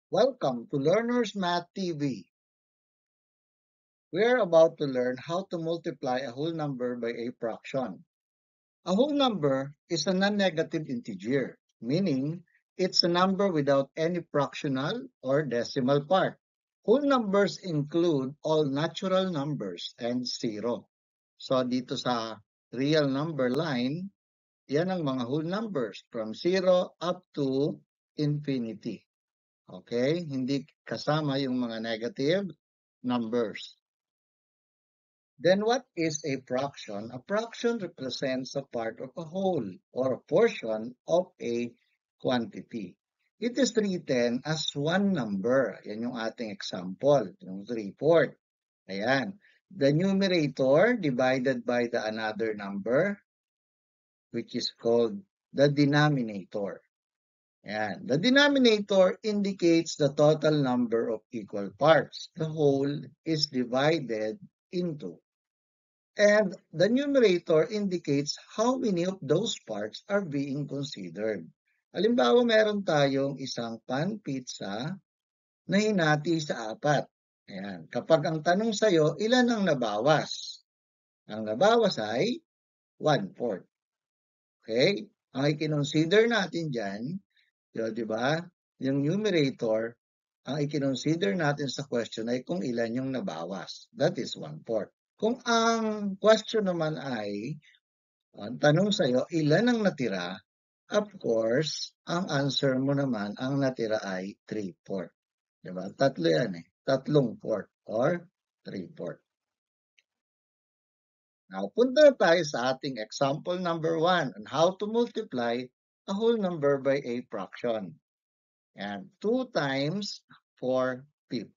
Welcome to Learners Math TV. We are about to learn how to multiply a whole number by a fraction. A whole number is a non-negative integer, meaning it's a number without any fractional or decimal part. Whole numbers include all natural numbers and zero. So dito sa real number line, yan ang mga whole numbers from 0 up to infinity. Okay? Hindi kasama yung mga negative numbers. Then what is a fraction? A fraction represents a part of a whole or a portion of a quantity. It is written as one number. Yan yung ating example, yung 3/4. Ayan. The numerator divided by the another number, which is called the denominator. Ayan. The denominator indicates the total number of equal parts. The whole is divided into. And the numerator indicates how many of those parts are being considered. Halimbawa, meron tayong isang pan pizza na hinati sa 4. Ayan. Kapag ang tanong sa'yo, ilan ang nabawas? Ang nabawas ay 1/4. Okay? Ang i-consider natin dyan, di ba? Yung numerator, ang i-consider natin sa question ay kung ilan yung nabawas. That is 1/4. Kung ang question naman ay, ang tanong sa'yo, ilan ang natira? Of course, ang answer mo naman, ang natira ay 3/4. Diba? Tatlo yan eh. Tatlong fourth or 3/4. Now, punta tayo sa ating example number 1 on how to multiply a whole number by a fraction. And 2 times 4/5.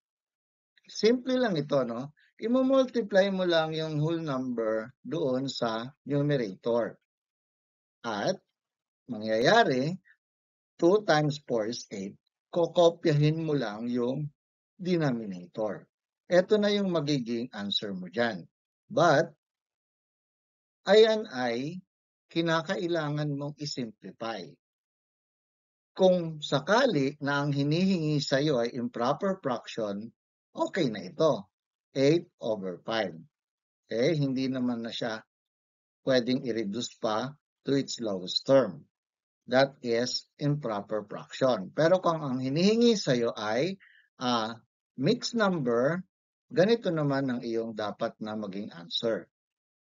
Simple lang ito, no? I-multiply mo lang yung whole number doon sa numerator. At mangyayari, 2 times 4 is 8. Kokopyahin mo lang yung denominator. Ito na yung magiging answer mo dyan. But, ayan ay kinakailangan mong isimplify. Kung sakali na ang hinihingi sa iyo ay improper fraction, okay na ito. 8/5. Okay, hindi naman na siya pwedeng i-reduce pa to its lowest term. That is improper fraction. Pero kung ang hinihingi sa iyo ay mixed number, ganito naman ang iyong dapat na maging answer.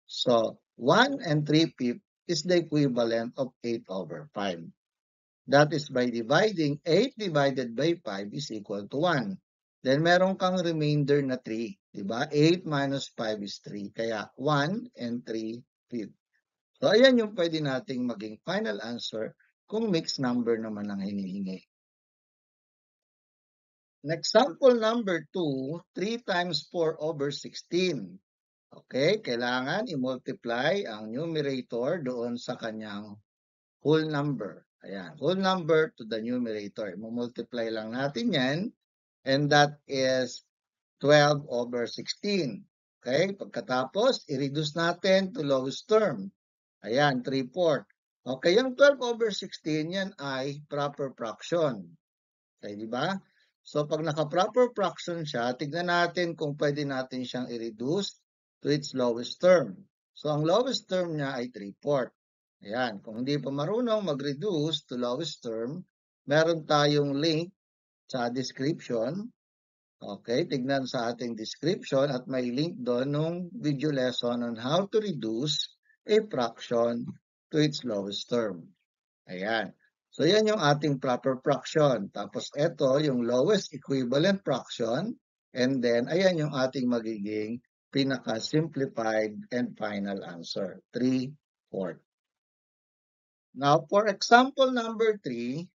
So, 1 and 3/5 is the equivalent of 8/5. That is by dividing 8 divided by 5 is equal to 1. Then meron kang remainder na 3. Diba? 8 minus 5 is 3. Kaya 1 and 3/5. So, ayan yung pwede nating maging final answer kung mixed number naman ang hinihingi. Example number 2, 3 times 4/16. Okay, kailangan i-multiply ang numerator doon sa kanyang whole number. Ayan, whole number to the numerator. I-multiply lang natin yan. And that is 12/16. Okay, pagkatapos, i-reduce natin to lowest term. Ayan, 3/4. Okay, yung 12/16, yan ay proper fraction. Okay, di ba? So, pag naka-proper fraction siya, tignan natin kung pwede natin siyang i-reduce to its lowest term. So, ang lowest term niya ay 3/4. Ayan, kung hindi pa marunong mag-reduce to lowest term, meron tayong link sa description. Okay, tignan sa ating description at may link doon nung video lesson on how to reduce a fraction to its lowest term. Ayan. So, yan yung ating proper fraction. Tapos, ito yung lowest equivalent fraction. And then, ayan yung ating magiging pinaka-simplified and final answer, 3/4. Now, for example number 3,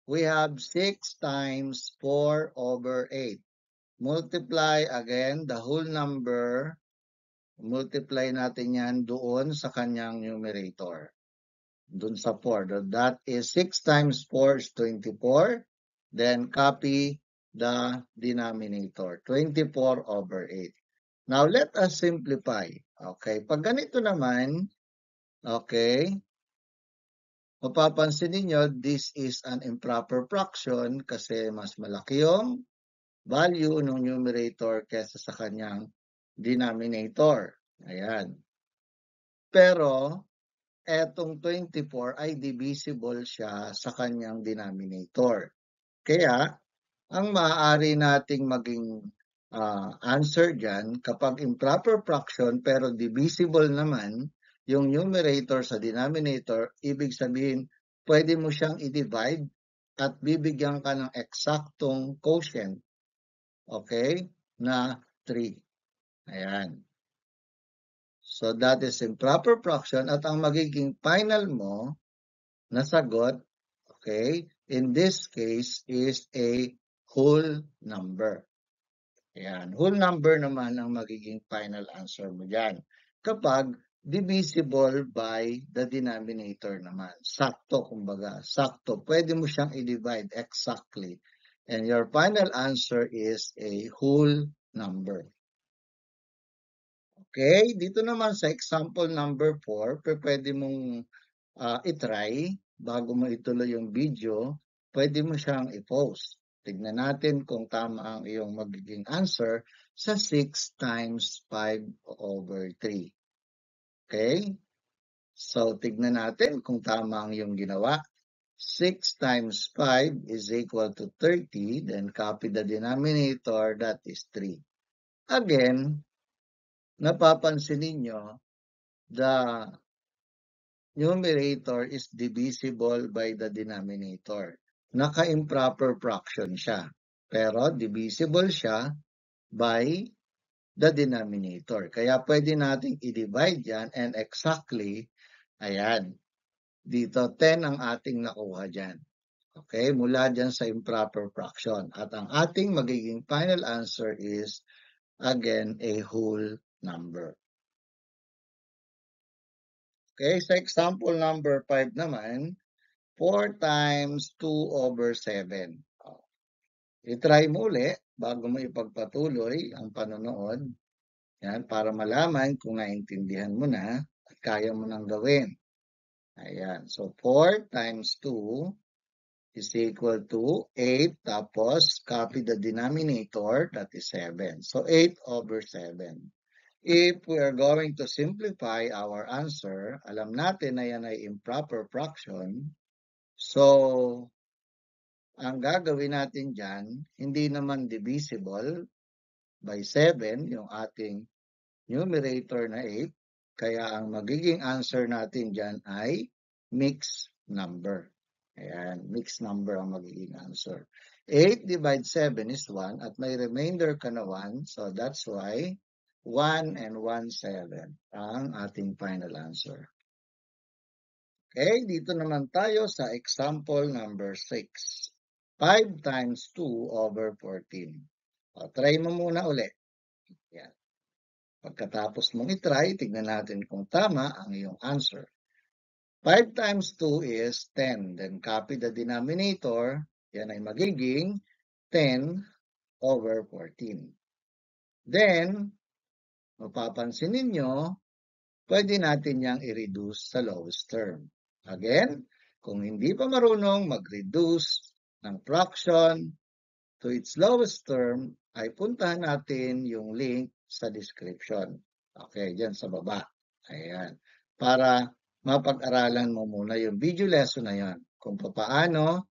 we have 6 times 4/8. Multiply again the whole number. Multiply natin yan doon sa kanyang numerator. Doon sa 4. That is 6 times 4 is 24. Then copy the denominator. 24/8. Now, let us simplify. Okay. Pag ganito naman, okay, Mapapansin ninyo, this is an improper fraction kasi mas malaki yung value ng numerator kesa sa kanyang denominator. Ayan. Pero, etong 24 ay divisible siya sa kanyang denominator. Kaya, ang maaari nating maging answer dyan, kapag improper fraction pero divisible naman yung numerator sa denominator, ibig sabihin, pwede mo siyang i-divide at bibigyan ka ng eksaktong quotient, okay, na 3. Ayan. So, that is improper fraction at ang magiging final mo na sagot, okay, in this case is a whole number. Ayan. Whole number naman ang magiging final answer mo dyan. Kapag divisible by the denominator naman. Sakto, kumbaga. Sakto. Pwede mo siyang i-divide exactly. And your final answer is a whole number. Okay? Dito naman sa example number 4, pwede mong itry bago mo ituloy yung video. Pwede mo siyang i-post. Tignan natin kung tama ang iyong magiging answer sa 6 times 5 over 3. Okay? So, tignan natin kung tama ang iyong ginawa. 6 times 5 is equal to 30. Then, copy the denominator, that is 3. Again, napapansin ninyo, the numerator is divisible by the denominator. Naka-improper fraction siya. Pero divisible siya by the denominator. Kaya pwede nating i-divide yan and exactly, ayan, dito 10 ang ating nakuha dyan. Okay, mula dyan sa improper fraction. At ang ating magiging final answer is, again, a whole number. Okay, sa example number 5 naman, 4 times 2 over 7. I-try mo ulit bago mo ipagpatuloy ang panonood. Yan, para malaman kung naintindihan mo na at kaya mo nang gawin. Ayan, so 4 times 2 is equal to 8, tapos copy the denominator, that is 7. So 8 over 7. If we are going to simplify our answer, alam natin na yan ay improper fraction. So, ang gagawin natin dyan, hindi naman divisible by 7, yung ating numerator na 8. Kaya ang magiging answer natin dyan ay mixed number. Ayan, mixed number ang magiging answer. 8 divided 7 is 1 at may remainder ka na 1. So that's why 1 and 1, 7 ang ating final answer. Okay, dito naman tayo sa example number 6. 5 times 2 over 14. O, try mo muna ulit. Yan. Pagkatapos mong itry, tignan natin kung tama ang iyong answer. 5 times 2 is 10. Then copy the denominator. Yan ay magiging 10 over 14. Then, mapapansin ninyo, pwede natin yang i-reduce sa lowest term. Again, kung hindi pa marunong mag-reduce ng fraction to its lowest term, ay puntahan natin yung link sa description. Okay, dyan sa baba. Ayan. Para mapag-aralan mo muna yung video lesson na yan kung paano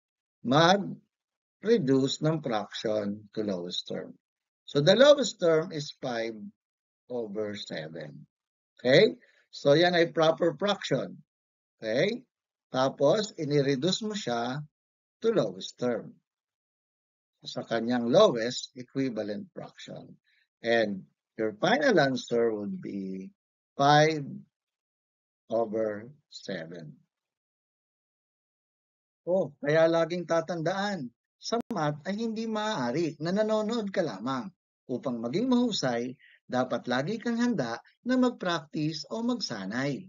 mag-reduce ng fraction to lowest term. So, the lowest term is 5 over 7. Okay? So, yan ay proper fraction. Okay? Tapos, ini-reduce mo siya to lowest term. Sa kanyang lowest equivalent fraction. And your final answer would be 5 over 7. Oh, kaya laging tatandaan, sa math ay hindi maaari na nanonood ka lamang. Upang maging mahusay, dapat lagi kang handa na mag-practice o magsanay.